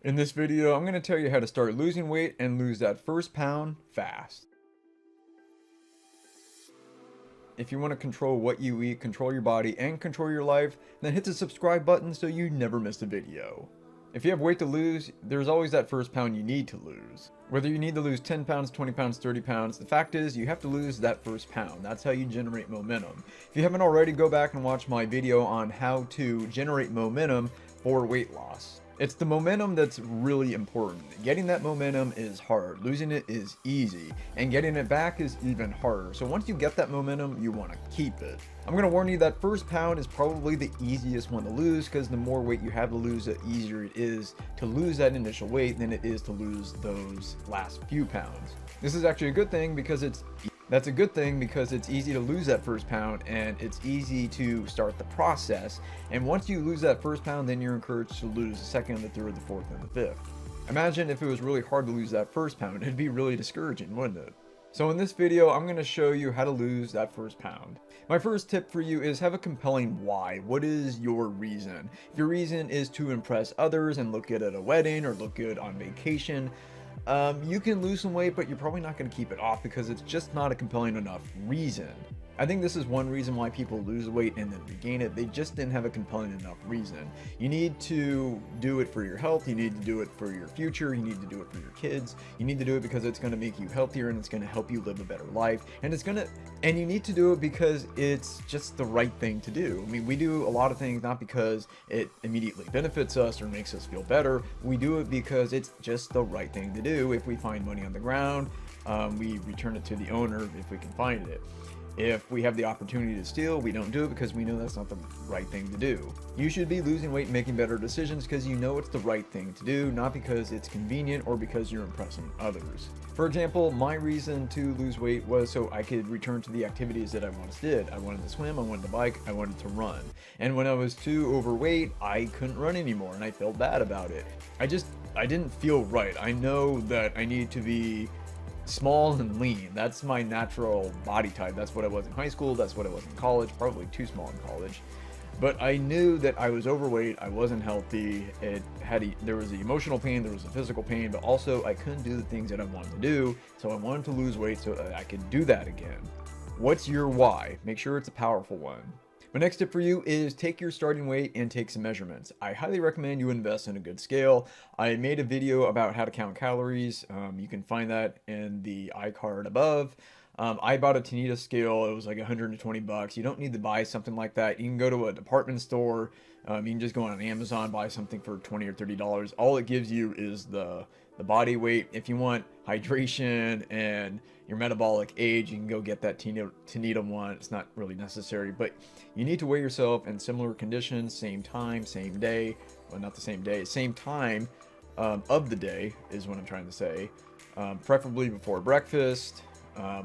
In this video, I'm going to tell you how to start losing weight and lose that first pound fast. If you want to control what you eat, control your body, and control your life, then hit the subscribe button so you never miss a video. If you have weight to lose, there's always that first pound you need to lose. Whether you need to lose 10 pounds, 20 pounds, 30 pounds, the fact is you have to lose that first pound. That's how you generate momentum. If you haven't already, go back and watch my video on how to generate momentum for weight loss. It's the momentum that's really important. Getting that momentum is hard. Losing it is easy. And getting it back is even harder. So once you get that momentum, you want to keep it. I'm going to warn you that first pound is probably the easiest one to lose because the more weight you have to lose, the easier it is to lose that initial weight than it is to lose those last few pounds. This is actually a good thing because That's a good thing because it's easy to lose that first pound and it's easy to start the process. And once you lose that first pound, then you're encouraged to lose the second, the third, the fourth, and the fifth. Imagine if it was really hard to lose that first pound. It'd be really discouraging, wouldn't it? So in this video, I'm going to show you how to lose that first pound. My first tip for you is have a compelling why. What is your reason? If your reason is to impress others and look good at a wedding or look good on vacation, you can lose some weight, but you're probably not going to keep it off because it's just not a compelling enough reason. I think this is one reason why people lose weight and then regain it. They just didn't have a compelling enough reason. You need to do it for your health. You need to do it for your future. You need to do it for your kids. You need to do it because it's going to make you healthier and it's going to help you live a better life. And you need to do it because it's just the right thing to do. I mean, we do a lot of things not because it immediately benefits us or makes us feel better. We do it because it's just the right thing to do. If we find money on the ground, we return it to the owner if we can find it. If we have the opportunity to steal, we don't do it because we know that's not the right thing to do. You should be losing weight and making better decisions because you know it's the right thing to do, not because it's convenient or because you're impressing others. For example, my reason to lose weight was so I could return to the activities that I once did. I wanted to swim, I wanted to bike, I wanted to run. And when I was too overweight, I couldn't run anymore and I felt bad about it. I didn't feel right. I know that I need to be small and lean. That's my natural body type. That's what I was in high school. That's what I was in college. Probably too small in college. But I knew that I was overweight. I wasn't healthy. There was the emotional pain. There was the physical pain. But also I couldn't do the things that I wanted to do. So I wanted to lose weight so that I could do that again. What's your why? Make sure it's a powerful one. My next tip for you is take your starting weight and take some measurements. I highly recommend you invest in a good scale. I made a video about how to count calories. You can find that in the iCard above. I bought a Tanita scale. It was like 120 bucks. You don't need to buy something like that. You can go to a department store. You can just go on Amazon, buy something for $20 or $30. All it gives you is the body weight. If you want hydration and your metabolic age, you can go get that Tanita one. It's not really necessary, but you need to weigh yourself in similar conditions, same time, same day. Well, not the same day, same time of the day is what I'm trying to say. Preferably before breakfast,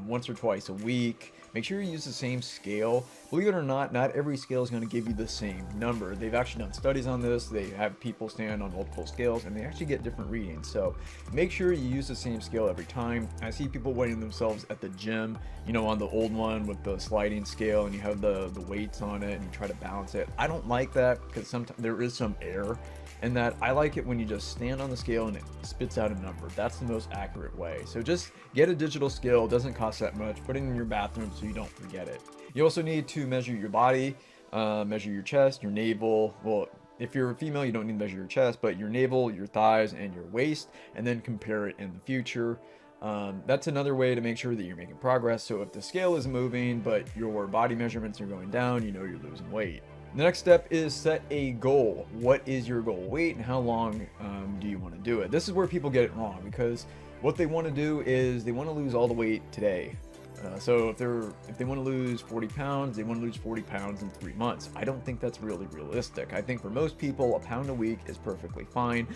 once or twice a week. Make sure you use the same scale. Believe it or not every scale is going to give you the same number. They've actually done studies on this. They have people stand on multiple scales and they actually get different readings. So make sure you use the same scale every time. I see people weighing themselves at the gym, you know, on the old one with the sliding scale and you have the weights on it and you try to balance it. I don't like that because sometimes there is some error in that. I like it when you just stand on the scale and it spits out a number. That's the most accurate way. So just get a digital scale. It doesn't cost that much. Put it in your bathroom so you don't forget it. You also need to measure your body, measure your chest, your navel. Well, if you're a female, you don't need to measure your chest, but your navel, your thighs, and your waist, and then compare it in the future. That's another way to make sure that you're making progress. So if the scale is moving, but your body measurements are going down, you know you're losing weight. The next step is set a goal. What is your goal weight and how long do you want to do it? This is where people get it wrong because what they want to do is they want to lose all the weight today. So if they want to lose 40 pounds, they want to lose 40 pounds in 3 months. I don't think that's really realistic. I think for most people, a pound a week is perfectly fine.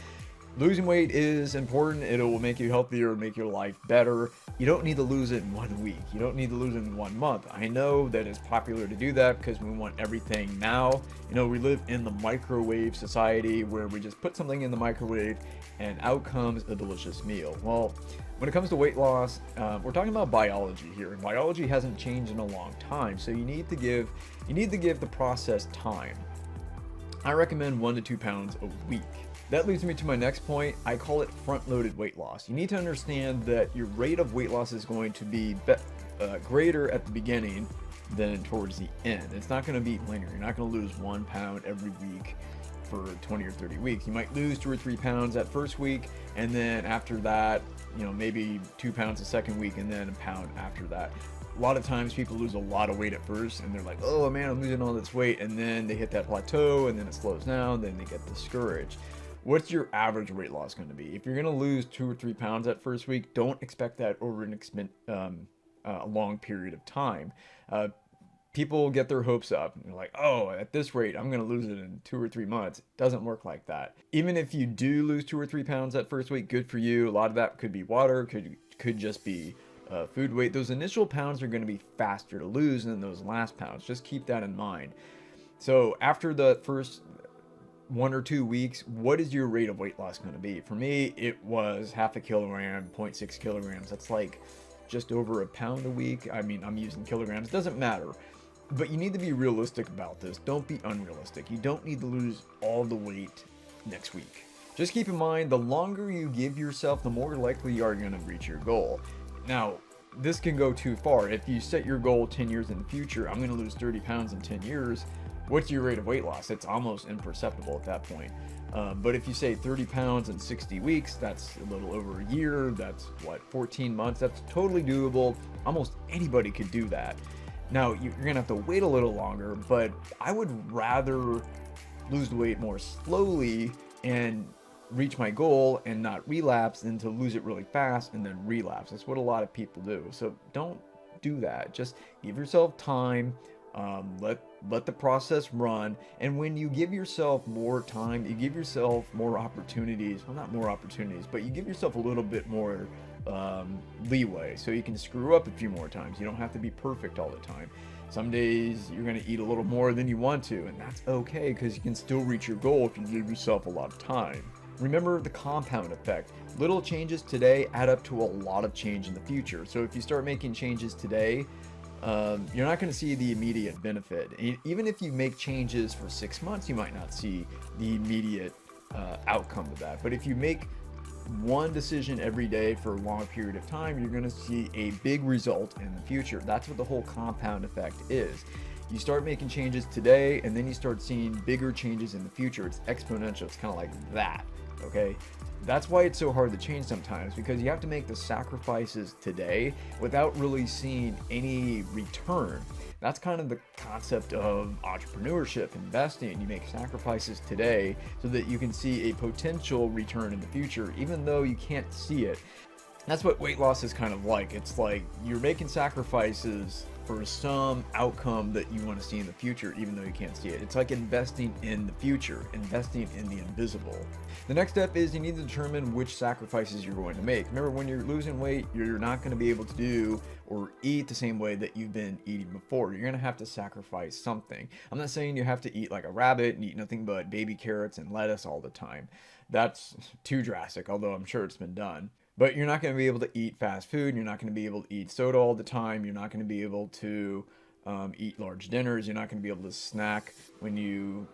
Losing weight is important. It will make you healthier, make your life better. You don't need to lose it in 1 week. You don't need to lose it in 1 month. I know that it's popular to do that because we want everything now. You know, we live in the microwave society where we just put something in the microwave and out comes a delicious meal. Well, when it comes to weight loss, we're talking about biology here, and biology hasn't changed in a long time. So you need to give the process time. I recommend 1 to 2 pounds a week. That leads me to my next point. I call it front-loaded weight loss. You need to understand that your rate of weight loss is going to be greater at the beginning than towards the end. It's not going to be linear. You're not going to lose 1 pound every week for 20 or 30 weeks. You might lose 2 or 3 pounds that first week, and then after that, maybe 2 pounds the second week, and then a pound after that. A lot of times people lose a lot of weight at first and they're like, oh man, I'm losing all this weight, and then they hit that plateau and then it slows down, then they get discouraged. What's your average weight loss going to be? If you're going to lose 2 or 3 pounds that first week, don't expect that over a long period of time. People get their hopes up and they're like, oh, at this rate, I'm going to lose it in 2 or 3 months. It doesn't work like that. Even if you do lose 2 or 3 pounds that first week, good for you. A lot of that could be water, could just be food weight. Those initial pounds are going to be faster to lose than those last pounds. Just keep that in mind. So after the first 1 or 2 weeks, what is your rate of weight loss going to be? For me, it was half a kilogram, 0.6 kilograms. That's like just over a pound a week. I mean, I'm using kilograms. It doesn't matter. But you need to be realistic about this. Don't be unrealistic. You don't need to lose all the weight next week. Just keep in mind, the longer you give yourself, the more likely you are going to reach your goal. Now, this can go too far. If you set your goal 10 years in the future, I'm going to lose 30 pounds in 10 years. What's your rate of weight loss? It's almost imperceptible at that point. But if you say 30 pounds in 60 weeks, that's a little over a year. That's what, 14 months? That's totally doable. Almost anybody could do that. Now, you're going to have to wait a little longer, but I would rather lose the weight more slowly and reach my goal and not relapse than to lose it really fast and then relapse. That's what a lot of people do. So don't do that. Just give yourself time. Let the process run. And when you give yourself more time, you give yourself more opportunities. Well, not more opportunities, but you give yourself a little bit more leeway, so you can screw up a few more times. You don't have to be perfect all the time. Some days you're going to eat a little more than you want to, and that's okay, because you can still reach your goal if you give yourself a lot of time. Remember the compound effect. Little changes today add up to a lot of change in the future. So if you start making changes today, you're not going to see the immediate benefit. Even if you make changes for 6 months, you might not see the immediate outcome of that. But if you make one decision every day for a long period of time, you're going to see a big result in the future. That's what the whole compound effect is. You start making changes today, and then you start seeing bigger changes in the future. It's exponential. It's kind of like that. Okay? That's why it's so hard to change sometimes, because you have to make the sacrifices today without really seeing any return. That's kind of the concept of entrepreneurship, investing. You make sacrifices today so that you can see a potential return in the future, even though you can't see it. That's what weight loss is kind of like. It's like you're making sacrifices for some outcome that you want to see in the future, even though you can't see it. It's like investing in the future, investing in the invisible. The next step is you need to determine which sacrifices you're going to make. Remember, when you're losing weight, you're not going to be able to do or eat the same way that you've been eating before. You're going to have to sacrifice something. I'm not saying you have to eat like a rabbit and eat nothing but baby carrots and lettuce all the time. That's too drastic, although I'm sure it's been done. But you're not going to be able to eat fast food. You're not going to be able to eat soda all the time. You're not going to be able to eat large dinners. You're not going to be able to snack when you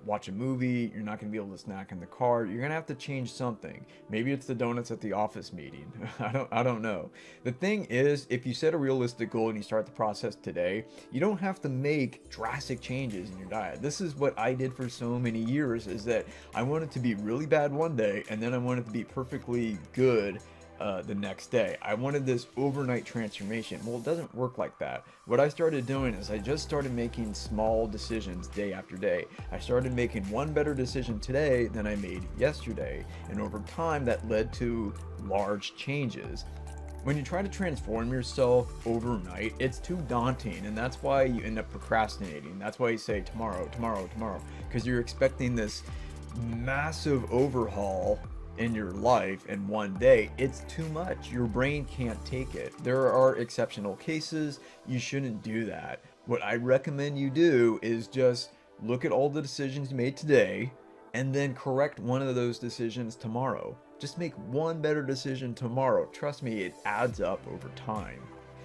watch a movie. You're not going to be able to snack in the car. You're going to have to change something. Maybe it's the donuts at the office meeting. I don't know. The thing is, if you set a realistic goal and you start the process today, you don't have to make drastic changes in your diet. This is what I did for so many years, is that I wanted to be really bad one day, and then I wanted to be perfectly good the next day. I wanted this overnight transformation. Well, it doesn't work like that. What I started doing is I just started making small decisions day after day. I started making one better decision today than I made yesterday. And over time, that led to large changes. When you try to transform yourself overnight, it's too daunting, and that's why you end up procrastinating. That's why you say tomorrow, tomorrow, tomorrow, because you're expecting this massive overhaul in your life in one day. It's too much. Your brain can't take it. There are exceptional cases. You shouldn't do that. What I recommend you do is just look at all the decisions you made today and then correct one of those decisions tomorrow. Just make one better decision tomorrow. Trust me, it adds up over time.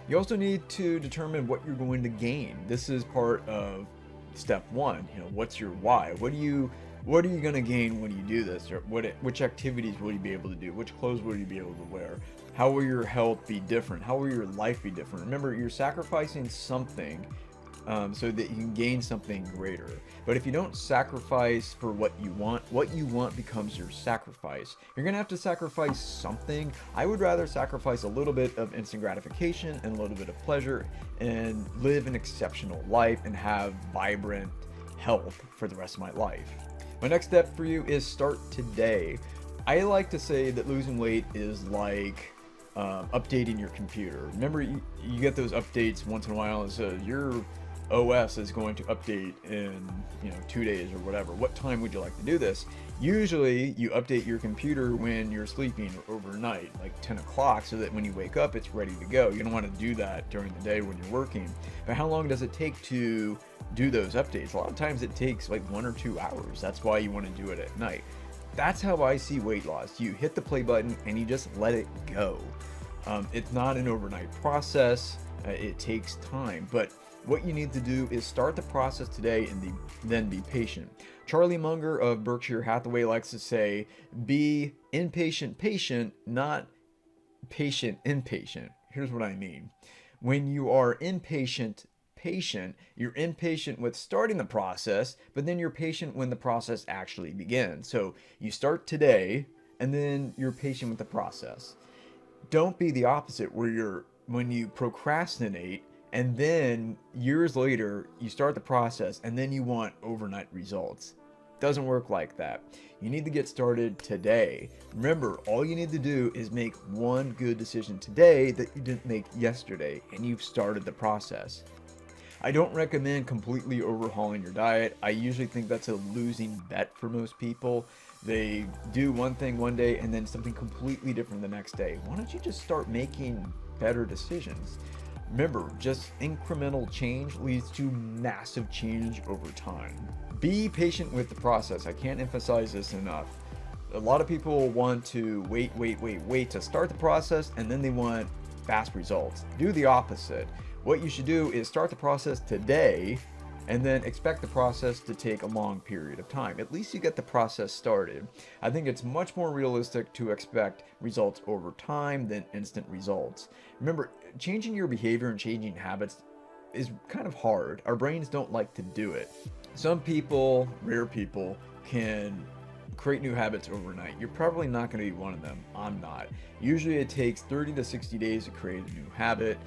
You also need to determine what you're going to gain. This is part of step one. What's your why? What do you What are you going to gain when you do this? Or which activities will you be able to do? Which clothes will you be able to wear? How will your health be different? How will your life be different? Remember, you're sacrificing something so that you can gain something greater. But if you don't sacrifice for what you want becomes your sacrifice. You're gonna have to sacrifice something. I would rather sacrifice a little bit of instant gratification and a little bit of pleasure and live an exceptional life and have vibrant health for the rest of my life. My next step for you is start today. I like to say that losing weight is like updating your computer. Remember, you get those updates once in a while and says your OS is going to update in 2 days or whatever. What time would you like to do this? Usually you update your computer when you're sleeping or overnight, like 10 o'clock, so that when you wake up it's ready to go. You don't want to do that during the day when you're working. But how long does it take to do those updates? A lot of times it takes like 1 or 2 hours. That's why you want to do it at night. That's how I see weight loss. You hit the play button and you just let it go. It's not an overnight process. It takes time, but what you need to do is start the process today and then be patient. Charlie Munger of Berkshire Hathaway likes to say, be impatient patient, not patient impatient. Here's what I mean. When you are impatient patient, you're impatient with starting the process, but then you're patient when the process actually begins. So you start today and then you're patient with the process. Don't be the opposite where when you procrastinate and then years later you start the process and then you want overnight results. Doesn't work like that. You need to get started today. Remember, all you need to do is make one good decision today that you didn't make yesterday, and you've started the process. I don't recommend completely overhauling your diet. I usually think that's a losing bet for most people. They do one thing one day and then something completely different the next day. Why don't you just start making better decisions? Remember, just incremental change leads to massive change over time. Be patient with the process. I can't emphasize this enough. A lot of people want to wait to start the process, and then they want fast results. Do the opposite. What you should do is start the process today and then expect the process to take a long period of time. At least you get the process started. I think it's much more realistic to expect results over time than instant results. Remember, changing your behavior and changing habits is kind of hard. Our brains don't like to do it. Some people, rare people, can create new habits overnight. You're probably not going to be one of them. I'm not. Usually it takes 30 to 60 days to create a new habit.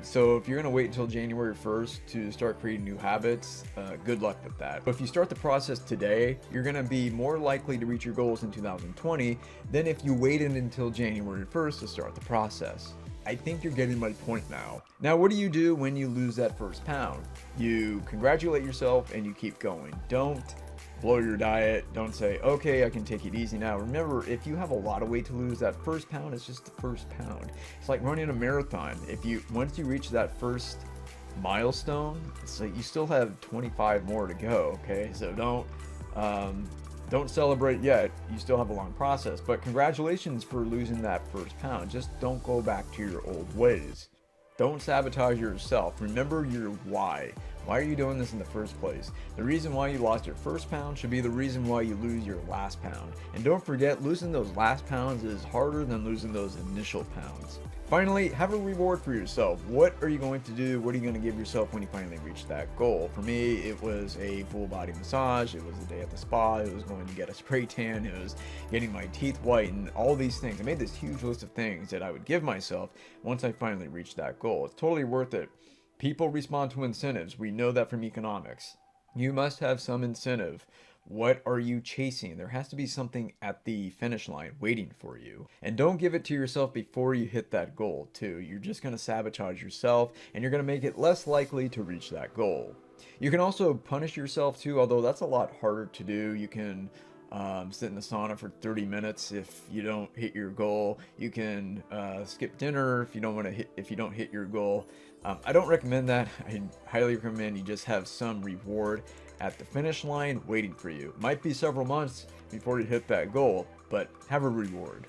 So if you're going to wait until January 1st to start creating new habits, good luck with that. But if you start the process today, you're going to be more likely to reach your goals in 2020 than if you waited until January 1st to start the process. I think you're getting my point now. Now, what do you do when you lose that first pound? You congratulate yourself and you keep going. Don't blow your diet. Don't say, okay, I can take it easy now. Remember, if you have a lot of weight to lose, that first pound is just the first pound. It's like running a marathon. Once you reach that first milestone, it's like you still have 25 more to go. Okay, so don't celebrate yet. You still have a long process. But congratulations for losing that first pound. Just don't go back to your old ways. Don't sabotage yourself. Remember your why. Why are you doing this in the first place? The reason why you lost your first pound should be the reason why you lose your last pound. And don't forget, losing those last pounds is harder than losing those initial pounds. Finally, have a reward for yourself. What are you going to do? What are you going to give yourself when you finally reach that goal? For me, it was a full body massage. It was a day at the spa. It was going to get a spray tan. It was getting my teeth whitened. All these things. I made this huge list of things that I would give myself once I finally reached that goal. It's totally worth it. People respond to incentives. We know that from economics. You must have some incentive. What are you chasing? There has to be something at the finish line waiting for you. And don't give it to yourself before you hit that goal, too. You're just going to sabotage yourself, and you're going to make it less likely to reach that goal. You can also punish yourself, too, although that's a lot harder to do. You can sit in the sauna for 30 minutes if you don't hit your goal. You can skip dinner if you don't hit your goal. I don't recommend that. I highly recommend you just have some reward at the finish line waiting for you. Might be several months before you hit that goal, but have a reward.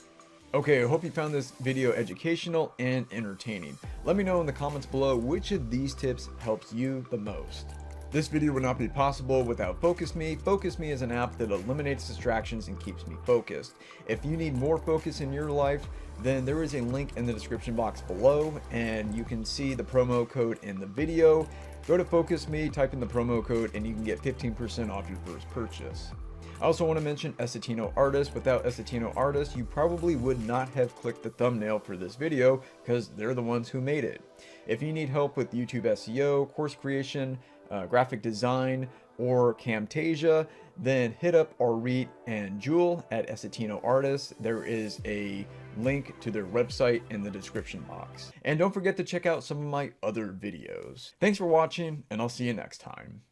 Okay, I hope you found this video educational and entertaining. Let me know in the comments below which of these tips helps you the most. This video would not be possible without Focus Me. Focus Me is an app that eliminates distractions and keeps me focused. If you need more focus in your life, then there is a link in the description box below, and you can see the promo code in the video. Go to Focus Me, type in the promo code, and you can get 15% off your first purchase. I also want to mention Essetino Artist. Without Essetino Artist, you probably would not have clicked the thumbnail for this video because they're the ones who made it. If you need help with YouTube SEO, course creation, graphic design, or Camtasia, then hit up Arit and Jewel at Essetino Artist. There is a link to their website in the description box. And don't forget to check out some of my other videos. Thanks for watching, and I'll see you next time.